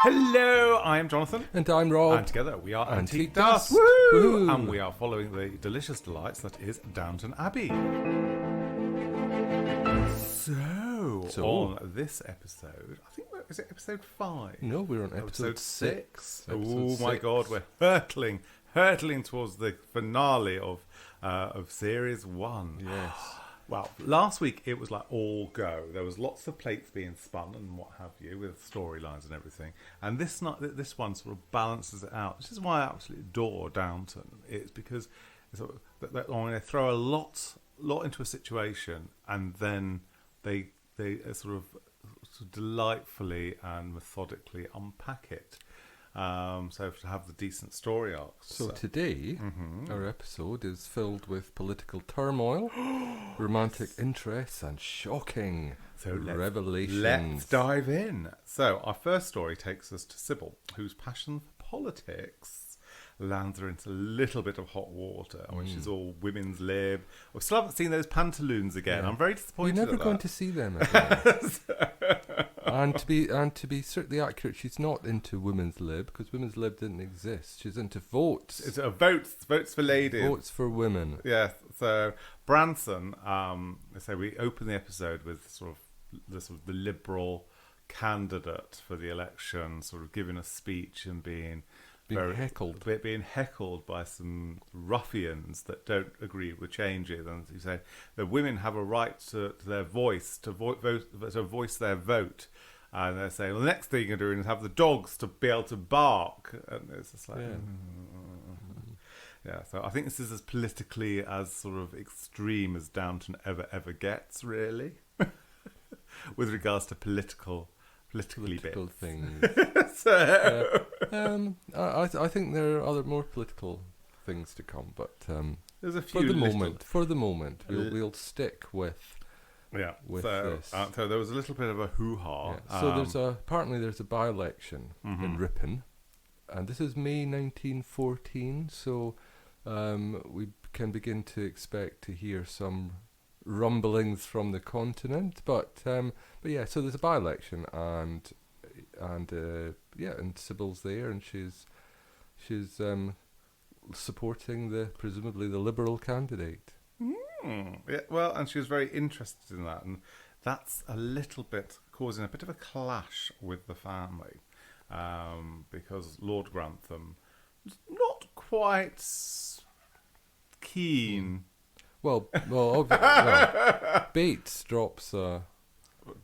Hello, I am Jonathan. And I'm Rob. And together we are Antique Antique Dust. Dust. Woo! Woo! And we are following the delicious delights that is Downton Abbey. So on this episode, I think, is it episode 5? No, we're on episode 6. Oh my God, we're hurtling towards the finale of series 1. Yes. Well, last week it was like all go. There was lots of plates being spun and what have you, with storylines and everything. And this one sort of balances it out. This is why I absolutely adore Downton. It's because when they throw a lot into a situation and then they sort of delightfully and methodically unpack it. So to have the decent story arcs. So today, our episode is filled with political turmoil, romantic interests, and shocking revelations. Let's dive in. So our first story takes us to Sybil, whose passion for politics lands her into a little bit of hot water when she's all women's lib. We still haven't seen those pantaloons again. Yeah. I'm very disappointed. We're never going to see them again. And to be strictly accurate, she's not into women's lib because women's lib didn't exist. She's into votes. It's votes for ladies. Votes for women. Yes. So Branson. So we open the episode with the liberal candidate for the election, sort of giving a speech and being heckled by some ruffians that don't agree with changes, and you say the women have a right to their voice, to voice their vote, and they say, well, the next thing you're doing is have the dogs to be able to bark, and it's just like, yeah. So I think this is as politically as sort of extreme as Downton ever gets, really, with regards to political things. I think there are other more political things to come, but there's a few. For the moment, we'll stick with this. So there was a little bit of a hoo-ha. Yeah. So apparently there's a by-election in Ripon, and this is May 1914. So we can begin to expect to hear some rumblings from the continent, but yeah, so there's a by-election, and Sybil's there, and she's supporting presumably the Liberal candidate. Yeah, well, and she was very interested in that, and that's a little bit causing a bit of a clash with the family, because Lord Grantham was not quite keen. Well, Bates drops a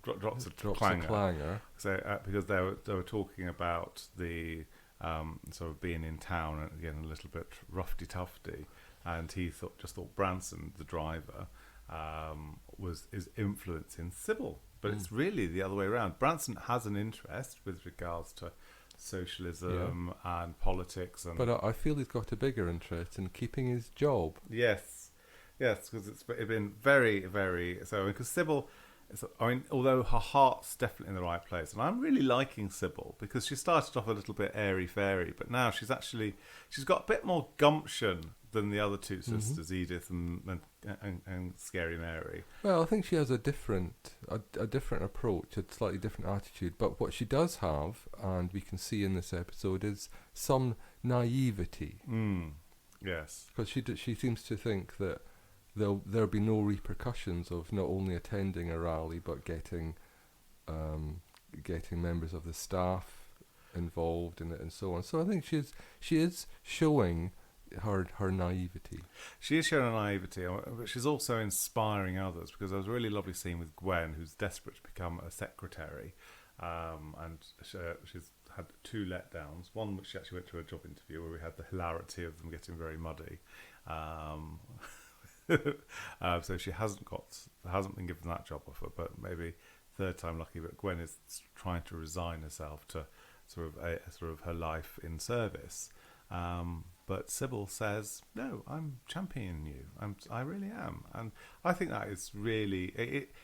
clanger. So, because they were talking about the sort of being in town and again a little bit roughy-tufty, and he thought Branson, the driver, is influencing Sybil, but it's really the other way around. Branson has an interest with regards to socialism and politics, but I feel he's got a bigger interest in keeping his job. Yes, because it's been very, very... So, because Sybil... although her heart's definitely in the right place, and I'm really liking Sybil, because she started off a little bit airy-fairy, but now she's got a bit more gumption than the other two sisters, Edith and Scary Mary. Well, I think she has a different approach, a slightly different attitude, but what she does have, and we can see in this episode, is some naivety. Yes. Because she seems to think that there'll be no repercussions of not only attending a rally but getting members of the staff involved in it and so on. So I think she is showing her naivety. She is showing her naivety, but she's also inspiring others, because there was a really lovely scene with Gwen, who's desperate to become a secretary, and she's had 2 letdowns. One which she actually went to a job interview where we had the hilarity of them getting very muddy. So she hasn't been given that job offer, but maybe third time lucky. But Gwen is trying to resign herself to sort of her life in service. But Sybil says, "No, I'm championing you. I really am," and I think that is really it.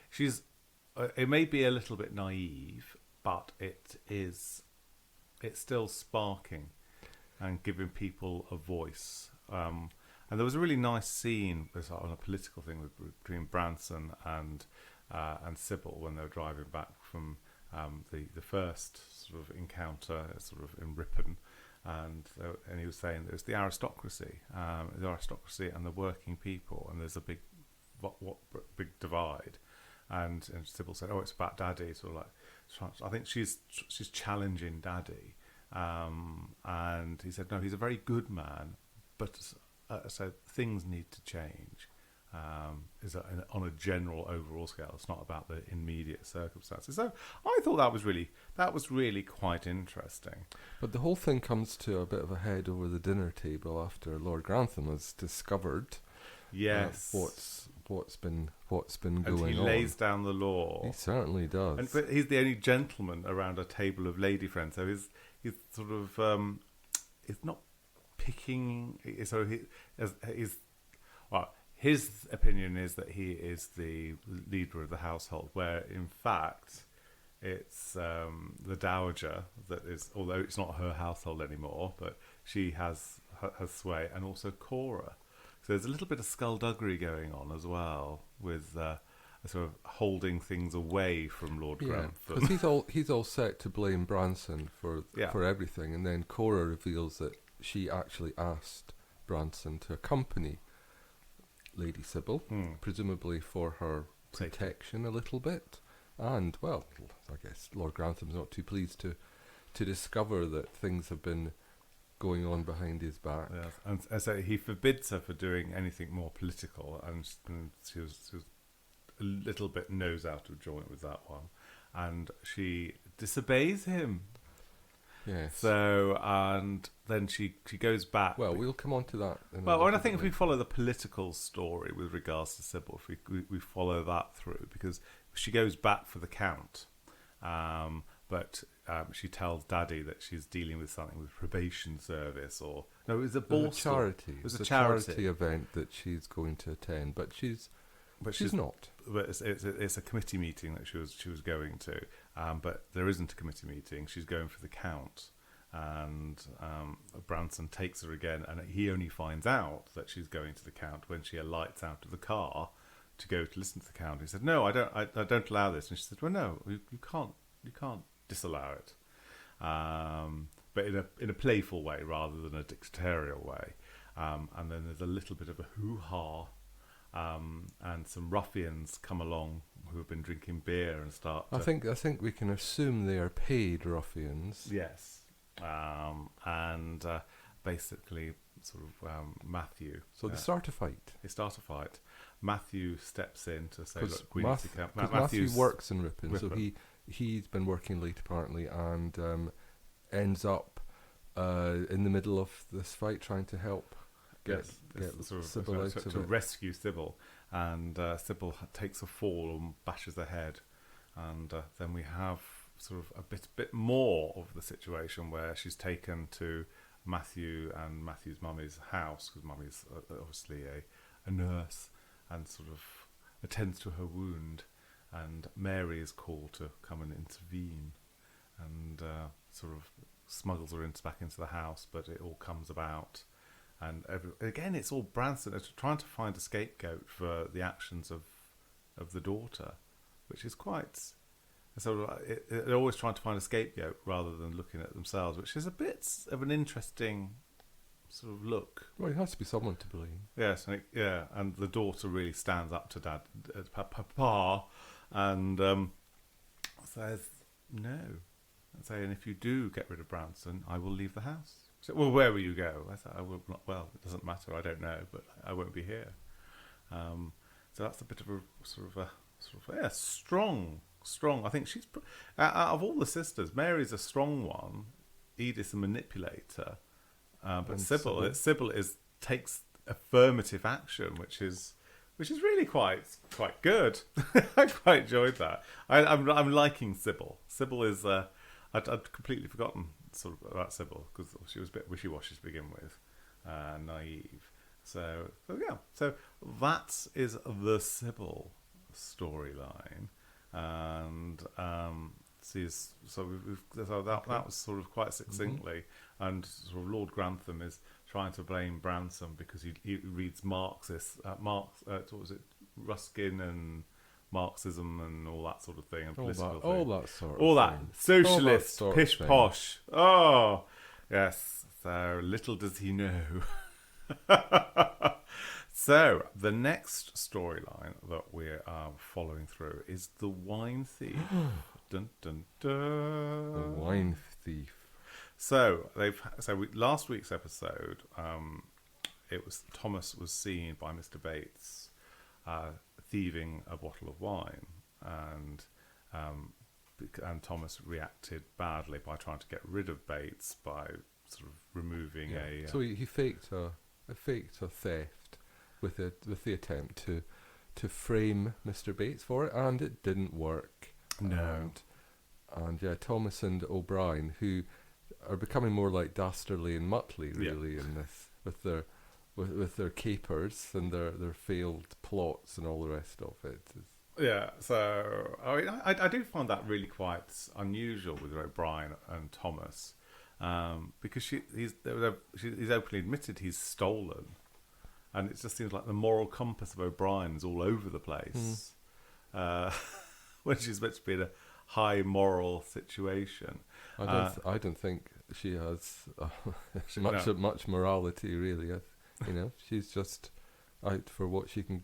It may be a little bit naive, but it's still sparking and giving people a voice. And there was a really nice scene on a political thing between Branson and Sybil when they were driving back from the first sort of encounter, sort of in Ripon, and he was saying there's the aristocracy and the working people, and there's a big big divide. And Sybil said, "Oh, it's about Daddy." Sort of like, I think she's challenging Daddy. And he said, "No, he's a very good man, but so things need to change." On a general overall scale, it's not about the immediate circumstances. So I thought that was really quite interesting. But the whole thing comes to a bit of a head over the dinner table after Lord Grantham has discovered yes what's been going on. And he lays down the law. He certainly does. And he's the only gentleman around a table of lady friends, so he's sort of he's not picking. So his opinion is that he is the leader of the household, where in fact it's the dowager that is, although it's not her household anymore, but she has her sway, and also Cora. So there's a little bit of skullduggery going on as well, with sort of holding things away from Lord Grantham. Because he's all set to blame Branson for everything, and then Cora reveals that she actually asked Branson to accompany Lady Sybil, presumably for her protection a little bit. And, well, I guess Lord Grantham's not too pleased to discover that things have been going on behind his back. Yes. And so he forbids her for doing anything more political, and she was a little bit nose out of joint with that one. And she disobeys him. Yes. So, and then she goes back. Well, we'll come on to that. And I think if we follow the political story with regards to Sybil, if we follow that through, because she goes back for the Count, but she tells Daddy that she's dealing with something with probation service, or no, it was a ball charity. It was a charity event that she's going to attend, but she's not. But it's a committee meeting that she was going to, but there isn't a committee meeting. She's going for the Count, and Branson takes her again, and he only finds out that she's going to the Count when she alights out of the car to go to listen to the Count. He said, "No, I don't allow this," and she said, "Well, no, you can't disallow it, but in a playful way rather than a dictatorial way." And then there's a little bit of a hoo-ha. And some ruffians come along who have been drinking beer and start. I think we can assume they are paid ruffians. Yes, and basically, sort of Matthew. So they start a fight. Matthew steps in to say, "Look, we need to come." Matthew works in Ripon, so he's been working late apparently, and ends up in the middle of this fight trying to help. Get Sybil out of it. Rescue Sybil, and Sybil takes a fall and bashes her head, and then we have sort of a bit more of the situation where she's taken to Matthew and Matthew's mummy's house, because mummy's obviously a nurse, and sort of attends to her wound, and Mary is called to come and intervene, and sort of smuggles her back into the house, but it all comes about. And again, it's all Branson trying to find a scapegoat for the actions of the daughter, which is quite sort of they're always trying to find a scapegoat rather than looking at themselves, which is a bit of an interesting sort of look. Well, it has to be someone to blame. Yes, and the daughter really stands up to Dad, Papa, and says no, and if you do get rid of Branson, I will leave the house. So, well, where will you go? I said, I will not. Well, it doesn't matter. I don't know, but I won't be here. So that's a bit of a strong. I think she's out of all the sisters, Mary's a strong one. Edith's a manipulator, but Sybil takes affirmative action, which is really quite good. I quite enjoyed that. I'm liking Sybil. Sybil is I'd completely forgotten sort of about Sybil, because she was a bit wishy-washy to begin with, naive. So that is the Sybil storyline, and that was sort of quite succinctly, and sort of Lord Grantham is trying to blame Branson because he reads Marxist, what was it, Ruskin and Marxism and all that sort of thing, and all political that, all thing. that sort All of that thing. socialist, All that sort of pish thing. posh. Oh, yes. So little does he know. So the next storyline that we are following through is the wine thief. Dun dun dun. The wine thief. So last week's episode, it was Thomas was seen by Mr. Bates thieving a bottle of wine, and Thomas reacted badly by trying to get rid of Bates by sort of removing a. So he faked a theft with the attempt to frame Mr. Bates for it, and it didn't work. No. And yeah, Thomas and O'Brien, who are becoming more like Dastardly and Muttley, really, in this with their capers and their failed plots and all the rest of it. Yeah, so I mean, I do find that really quite unusual with O'Brien and Thomas, because he's openly admitted he's stolen, and it just seems like the moral compass of O'Brien is all over the place, when she's meant to be in a high moral situation. I don't think she has much morality, really. She's just out for what she can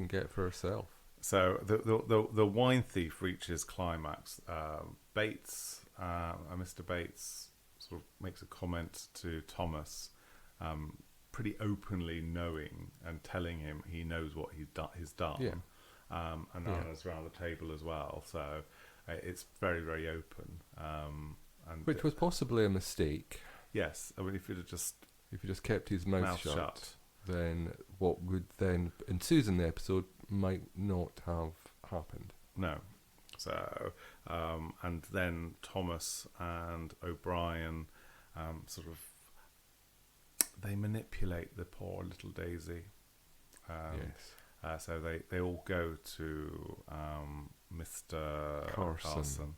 get for herself. So the wine thief reaches climax. Bates, Mr. Bates, sort of makes a comment to Thomas, pretty openly knowing and telling him he knows what he's done. Yeah. And others around the table as well. So it's very, very open. And which was possibly a mistake. Yes, I mean if he just kept his mouth shut, then what would then ensue in the episode might not have happened. No. So, and then Thomas and O'Brien they manipulate the poor little Daisy. Yes. So they all go to Mr. Carson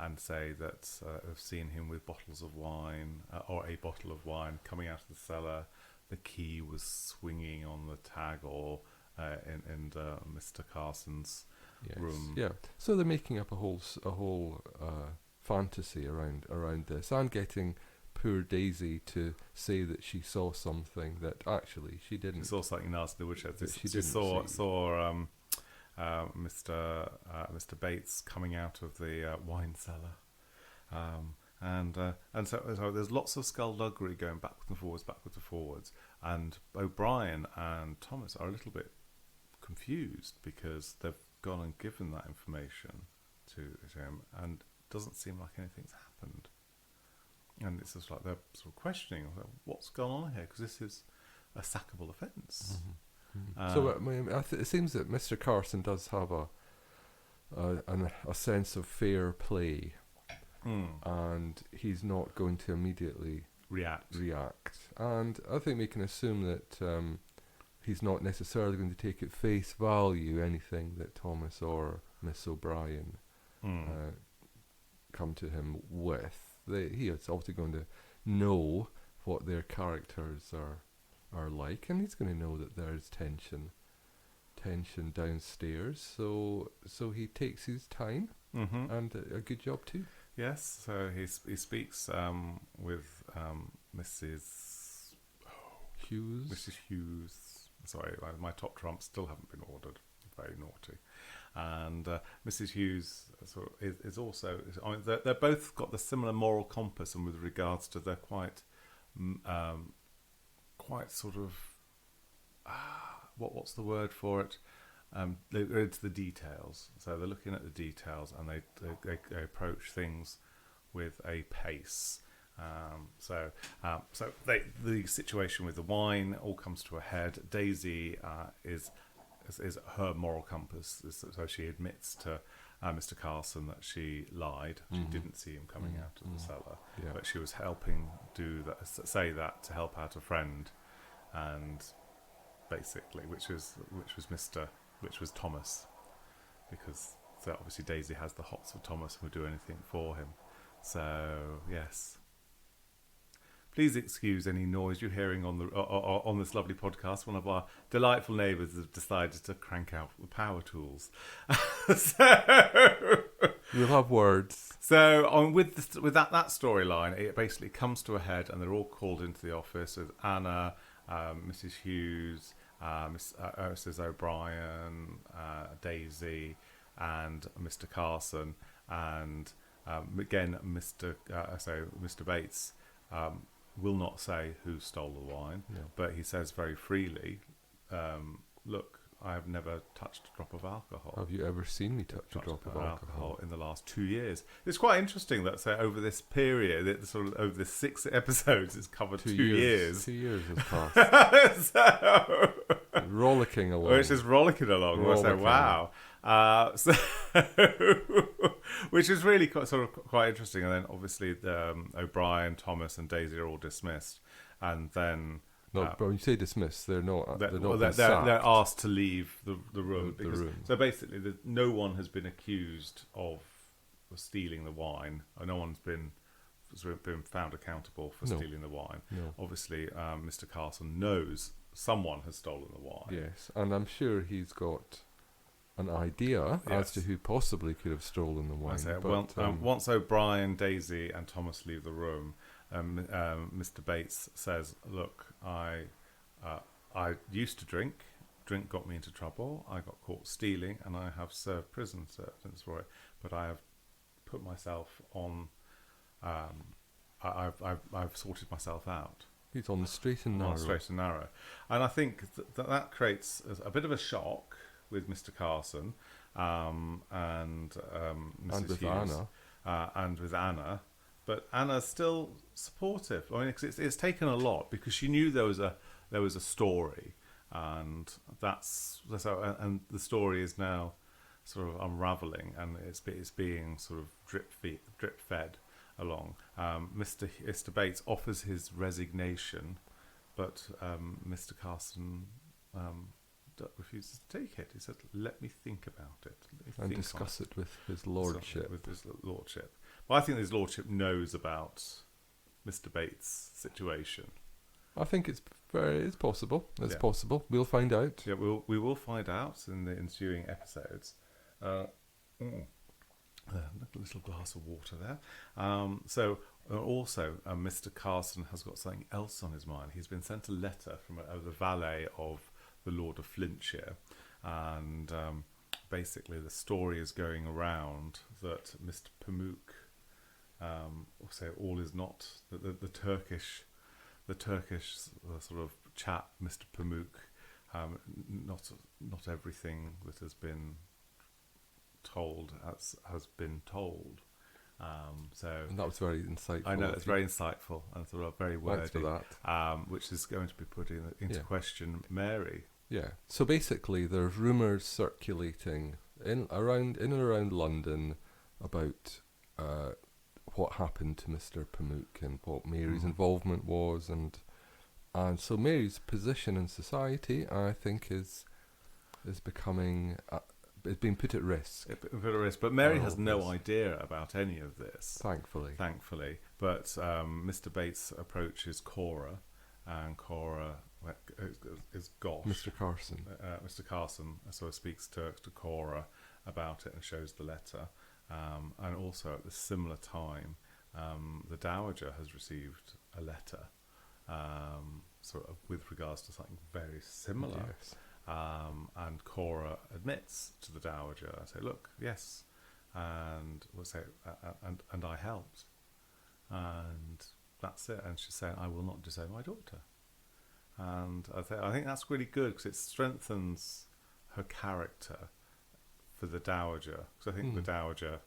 and say that they've seen him with bottles of wine, or a bottle of wine coming out of the cellar. The key was swinging on the tag or in Mr. Carson's room. Yeah. So they're making up a whole fantasy around this, and getting poor Daisy to say that she saw something that actually she didn't. She saw something nasty in the woodshed. She saw Mr. Bates coming out of the wine cellar, and so there's lots of skullduggery going backwards and forwards, and O'Brien and Thomas are a little bit confused because they've gone and given that information to him, and it doesn't seem like anything's happened. And it's just like they're sort of questioning what's going on here, because this is a sackable offence. Mm-hmm. So I mean, it seems that Mr. Carson does have a sense of fair play, and he's not going to immediately react. And I think we can assume that he's not necessarily going to take at face value anything that Thomas or Miss O'Brien come to him with. He is obviously going to know what their characters are like, and he's going to know that there's tension downstairs. So he takes his time, and a good job too. Yes, so he speaks with Mrs. Hughes. Mrs. Hughes. Sorry, my top trumps still haven't been ordered. Very naughty. And Mrs. Hughes is also. I mean, they're both got the similar moral compass, and with regards to they're quite sort of what's the word for it? They're into the details. So they're looking at the details, and they approach things with a pace. So the situation with the wine all comes to a head. Daisy is her moral compass. So she admits to Mr. Carson that she lied. She didn't see him coming out of the cellar, but she was helping say that to help out a friend, and basically, which was Thomas, because so obviously Daisy has the hots for Thomas and would do anything for him. So yes. Please excuse any noise you're hearing on this lovely podcast. One of our delightful neighbours has decided to crank out the power tools. So We'll have words. So with that storyline, it basically comes to a head, and they're all called into the office with Anna, Mrs. Hughes, Mrs. O'Brien, Daisy, and Mr. Carson, and again Mr. Bates will not say who stole the wine, but he says very freely, "Look, I have never touched a drop of alcohol. Have you ever seen me touch a drop of alcohol in the last 2 years?" It's quite interesting that over this period, over the 6 episodes, it's covered 2 years. 2 years has passed. So, rollicking along. Which is rollicking along. Wow. So, which is really quite interesting. And then obviously O'Brien, Thomas, and Daisy are all dismissed, and then. No, but when you say dismissed, they're not. They're asked to leave the room. The room. So basically, no one has been accused of stealing the wine. No one's been found accountable for stealing the wine. No. Obviously, Mr. Carson knows someone has stolen the wine. Yes, and I'm sure he's got an idea as to who possibly could have stolen the wine. Once O'Brien, Daisy, and Thomas leave the room, Mr. Bates says, "Look, I used to drink. Drink got me into trouble. I got caught stealing, and I have served prison sentence for it. But I have put myself on. I've sorted myself out." He's on the straight and narrow. And I think that creates a bit of a shock with Mr. Carson and Mrs. Hughes, Anna. And with Anna. But Anna's still supportive. I mean, it's taken a lot, because she knew there was a story, and and the story is now sort of unraveling, and it's being sort of drip fed along. Mr. Bates offers his resignation, but Mr. Carson refuses to take it. He said, "Let me think about it and discuss it with his lordship." Well, I think his lordship knows about Mr. Bates' situation. I think it's possible. It's Yeah. possible. We'll find out. Yeah, we will find out in the ensuing episodes. A little glass of water there. Also, Mr. Carson has got something else on his mind. He's been sent a letter from the valet of the Lord of Flintshire, and basically the story is going around that Mr. Pamuk, all is not the Turkish sort of chap, Mr. Pamuk, not everything that has been told has been told. And that was very insightful. I know, it's very insightful and sort of very wordy. Thanks for that. Which is going to be putting into question Mary. Yeah. So basically, there's rumours circulating in and around London about what happened to Mr. Pamuk and what Mary's involvement was, and so Mary's position in society, I think, is becoming. It's been put at risk. But Mary has no idea about any of this. Thankfully. But Mr. Bates approaches Cora, and Cora is gosh. Mr. Carson. Mr. Carson sort of speaks to Cora about it and shows the letter. And also at the similar time, the Dowager has received a letter, sort of with regards to something very similar. Yes. And Cora admits to the Dowager, I say, "Look, yes," and we'll say, and I helped, and that's it. And she's saying, "I will not disown my daughter," and I think that's really good, because it strengthens her character for the Dowager. Because I think the Dowager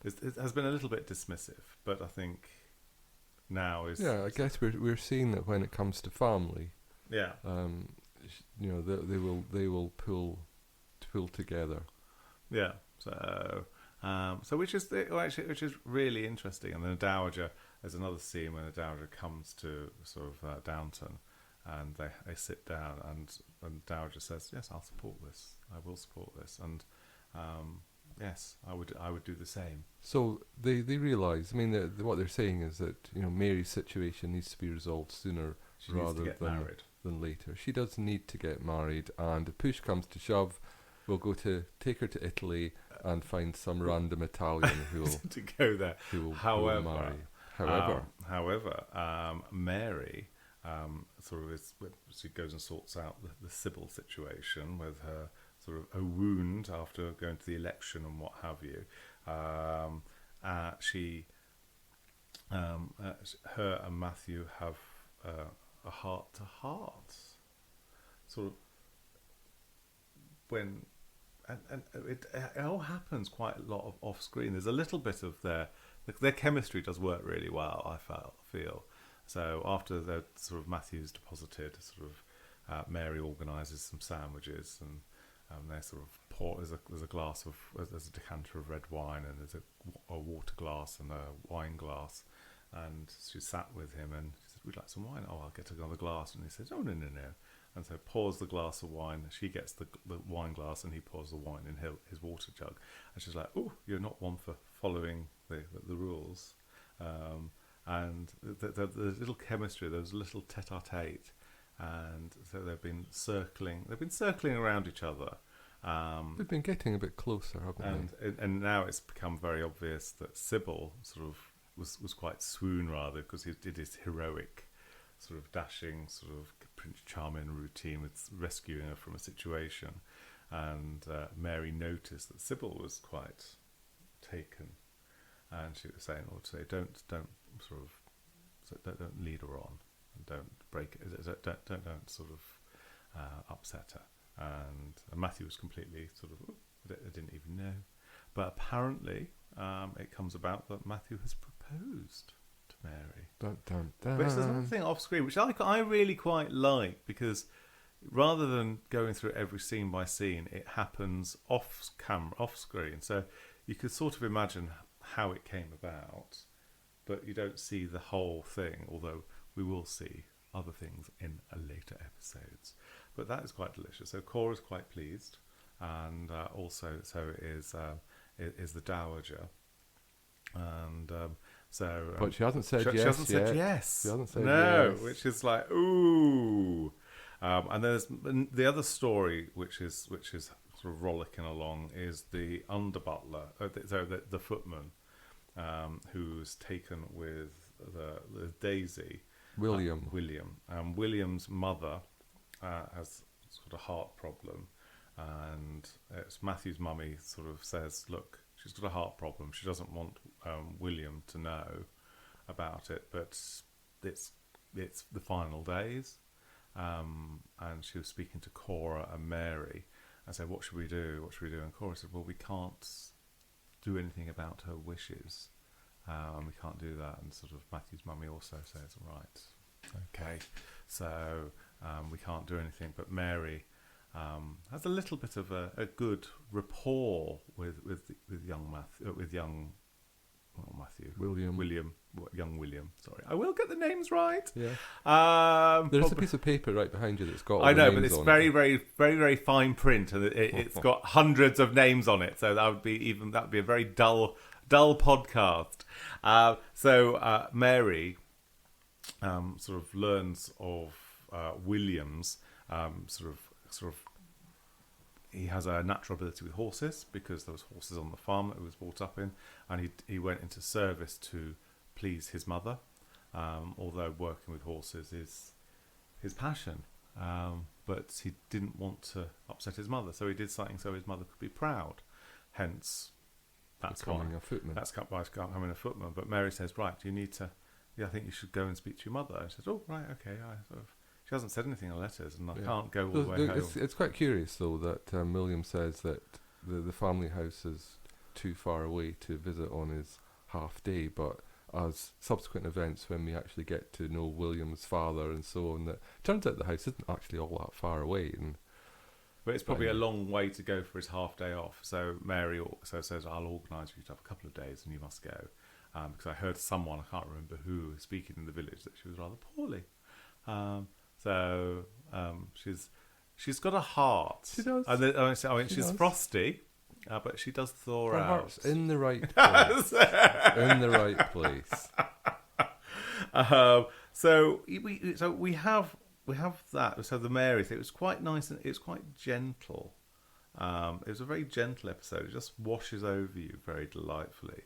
has been a little bit dismissive, but I think now is I guess we're seeing that when it comes to family. Yeah. They will pull together. Yeah. So which is really interesting. And then the Dowager, there's another scene when the Dowager comes to sort of Downton, and they sit down, and the Dowager says, "Yes, I'll support this. I will support this." And Yes, I would do the same. So they realise. I mean, what they're saying is that Mary's situation needs to be resolved sooner She needs to rather get married. than later. She does need to get married, and if push comes to shove, we'll take her to Italy and find some random Italian who will to go there. Who will However, marry. Mary sort of she goes and sorts out the Sybil situation with her sort of a wound after going to the election and what have you. Her and Matthew have a heart-to-heart sort of when. And it all happens quite a lot of off screen. There's a little bit of their chemistry does work really well. I feel so after the sort of Matthew's deposited, sort of Mary organises some sandwiches, and they sort of pour. There's a decanter of red wine, and there's a water glass and a wine glass, and she sat with him and she said, "We'd like some wine." "Oh, I'll get another glass." And he says, "Oh, no. And so pours the glass of wine. She gets the wine glass, and he pours the wine in his water jug. And she's like, "Oh, you're not one for following the rules." And the little chemistry, there was a little tete-a-tete, and so they've been circling around each other. They've been getting a bit closer, haven't they? And now it's become very obvious that Sybil sort of was quite swoon rather, because he did his heroic, sort of dashing, sort of Prince Charming routine with rescuing her from a situation, and Mary noticed that Sybil was quite taken, and she was saying, don't lead her on, and don't break it, don't sort of upset her. And Matthew was completely sort of, I didn't even know, but apparently it comes about that Matthew has proposed to Mary. Dun, dun, dun. Which there's something off screen, which I really quite like, because rather than going through every scene by scene, it happens off screen. So you could sort of imagine how it came about, but you don't see the whole thing, although we will see other things in later episodes. But that is quite delicious. So Cora's quite pleased, and also so is the Dowager, and but she hasn't said yes. She hasn't said yes. She hasn't said no, yes. which is like ooh. And there's the other story, which is sort of rollicking along, is the under butler, the footman, who's taken with the Daisy. William. William's mother has sort of heart problem, and it's Matthew's mummy sort of says, look, she's got a heart problem. She doesn't want William to know about it, but it's the final days. And she was speaking to Cora and Mary and said, what should we do? And Cora said, well, we can't do anything about her wishes. And we can't do that. And sort of Matthew's mummy also says, right, okay, so we can't do anything. But Mary has a little bit of a good rapport with young William. Sorry, I will get the names right. Yeah. There's a piece of paper right behind you that's got all I know, the but names it's on very, it. very, very, very fine print, and it's got hundreds of names on it. So that would be a very dull podcast. So Mary sort of learns of William's sort of. He has a natural ability with horses because there was horses on the farm that he was brought up in, and he went into service to please his mother, although working with horses is his passion, but he didn't want to upset his mother, so he did something so his mother could be proud, hence that's Becoming why a footman. that's why becoming a footman. But Mary says, right, you need to, I think you should go and speak to your mother. And she says, oh right, okay. She hasn't said anything in letters, and I can't go all the way home. It's quite curious, though, that William says that the family house is too far away to visit on his half day, but as subsequent events, when we actually get to know William's father and so on, that turns out the house isn't actually all that far away. But it's probably a long way to go for his half day off. So Mary also says, I'll organise for you to have a couple of days and you must go. Because I heard someone, I can't remember who, speaking in the village that she was rather poorly. So she's got a heart. She does. I mean, she's does. frosty, But she does thaw Her out. heart's in the right place. It's in the right place. So we have that. So the Mary thing, it was quite nice and it was quite gentle. It was a very gentle episode. It just washes over you very delightfully.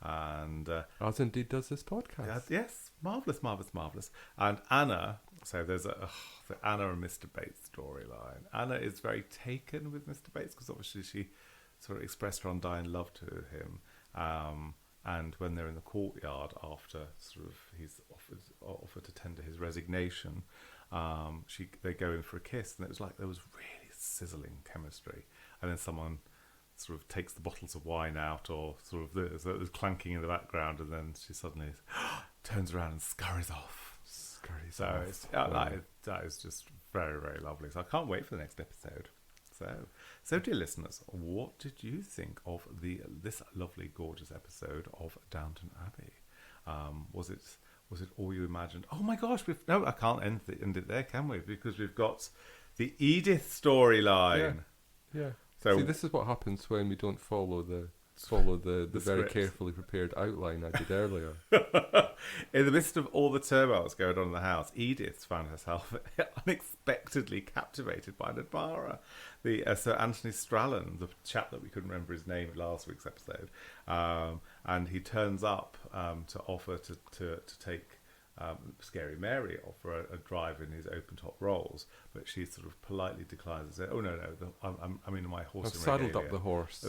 And as indeed does this podcast. yes, marvellous. And Anna, so there's the Anna and Mr. Bates storyline. Anna is very taken with Mr. Bates because obviously she sort of expressed her undying love to him. And when they're in the courtyard after sort of he's offered to tender his resignation, they go in for a kiss, and it was like there was really sizzling chemistry. And then someone sort of takes the bottles of wine out, or sort of there's clanking in the background, and then she suddenly turns around and scurries off. That is just very, very lovely. So I can't wait for the next episode. So dear listeners, what did you think of this lovely, gorgeous episode of Downton Abbey? Was it all you imagined? Oh my gosh! I can't end it there, can we? Because we've got the Edith storyline. Yeah. So see, this is what happens when we don't follow the very script. carefully prepared outline I did earlier. In the midst of all the turmoil that's going on in the house, Edith found herself unexpectedly captivated by an admirer. Sir Anthony Strallan, the chap that we couldn't remember his name in last week's episode, and he turns up to offer to take Scary Mary offer a drive in his open-top Rolls, but she sort of politely declines and says, "Oh no, I'm in my horse." I've saddled up the horse.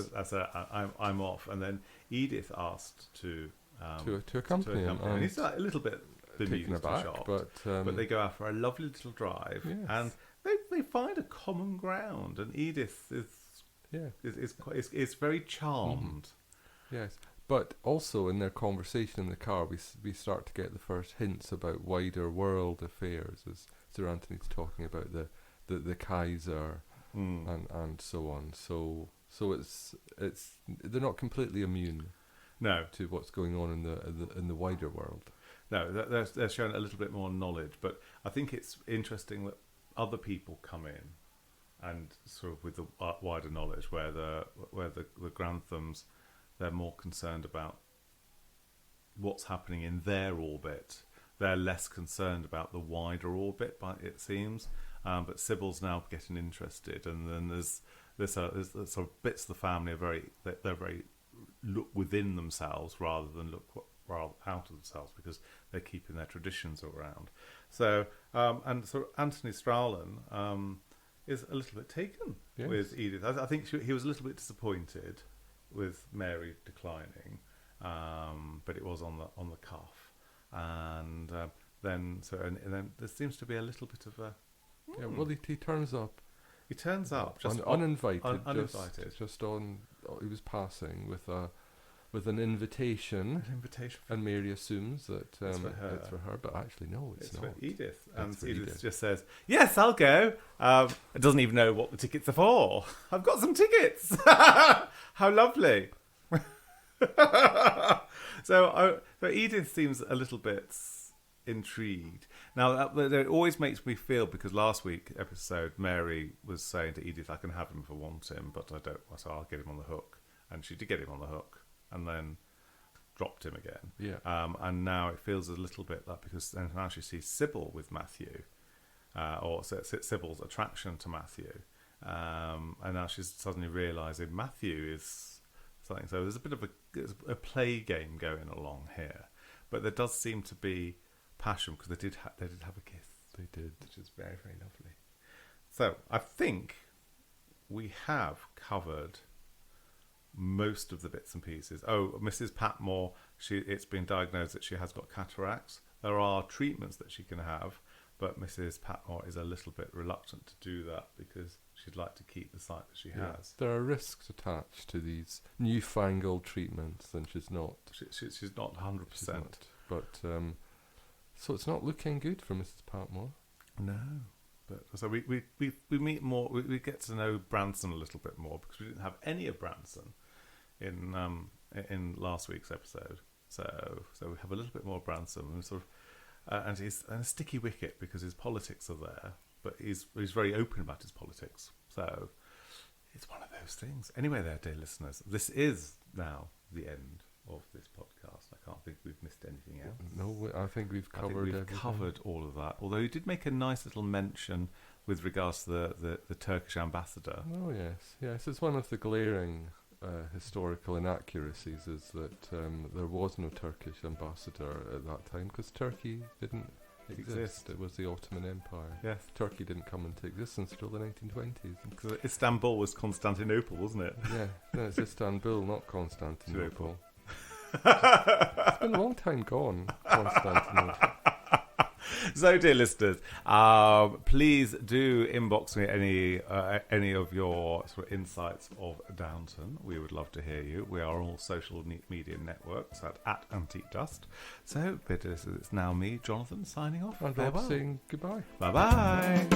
I'm off, and then Edith asked to accompany him, and he's a little bit taken aback, shocked, but they go out for a lovely little drive, yes. and they find a common ground, and Edith is very charmed. Mm-hmm. Yes. But also in their conversation in the car, we start to get the first hints about wider world affairs, as Sir Anthony's talking about the Kaiser and so on. So it's they're not completely immune. No. To what's going on in the wider world. No, they're showing a little bit more knowledge, but I think it's interesting that other people come in and sort of with the wider knowledge, where the Granthams, they're more concerned about what's happening in their orbit. They're less concerned about the wider orbit, it seems. But Sybil's now getting interested, and then there's sort of bits of the family they're very look within themselves rather than look out of themselves, because they're keeping their traditions around. So and so Anthony Strallan is a little bit taken with Edith. I think he was a little bit disappointed with Mary declining, but it was on the cuff, and then there seems to be a little bit of a. Yeah, well, he turns up. He turns up just uninvited. Uninvited. Just on. He was passing with an invitation. And Mary assumes that it's for her, but actually no, it's not. For Edith. And Edith just says, "Yes, I'll go." It doesn't even know what the tickets are for. I've got some tickets. How lovely. So Edith seems a little bit intrigued. Now, it always makes me feel, because last week's episode, Mary was saying to Edith, "I can have him if I want him, but I don't, so I'll get him on the hook." And she did get him on the hook, and then dropped him again. Yeah. And now it feels a little bit like, because now she sees Sybil with Matthew, or Sybil's attraction to Matthew, and now she's suddenly realising Matthew is something. So there's a bit of a play game going along here, but there does seem to be passion, because they did have a kiss. They did, which is very, very lovely. So I think we have covered most of the bits and pieces. Oh, Mrs. Patmore, it's been diagnosed that she has got cataracts. There are treatments that she can have, but Mrs. Patmore is a little bit reluctant to do that because she'd like to keep the sight that she has. There are risks attached to these newfangled treatments, and she's not. She's not 100%. But so it's not looking good for Mrs. Patmore. No. But so we meet more. We get to know Branson a little bit more, because we didn't have any of Branson in last week's episode. So we have a little bit more of Branson, and sort of, and he's a sticky wicket because his politics are there, but he's very open about his politics. So it's one of those things. Anyway, there, dear listeners, this is now the end of this podcast. I can't think we've missed anything else. No, I think we've covered everything. Covered all of that. Although you did make a nice little mention with regards to the Turkish ambassador. Oh, yes. It's one of the glaring historical inaccuracies is that there was no Turkish ambassador at that time because Turkey didn't exist. It was the Ottoman Empire. Yes. Turkey didn't come into existence until the 1920s. Because Istanbul was Constantinople, wasn't it? Yeah, no, it's Istanbul, not Constantinople. It's been a long time gone, Constantinople. So, dear listeners, please do inbox me any of your sort of insights of Downton. We would love to hear you. We are all social media networks at Antique Dust. So, it's now me, Jonathan, signing off. And Bob saying goodbye. Bye-bye.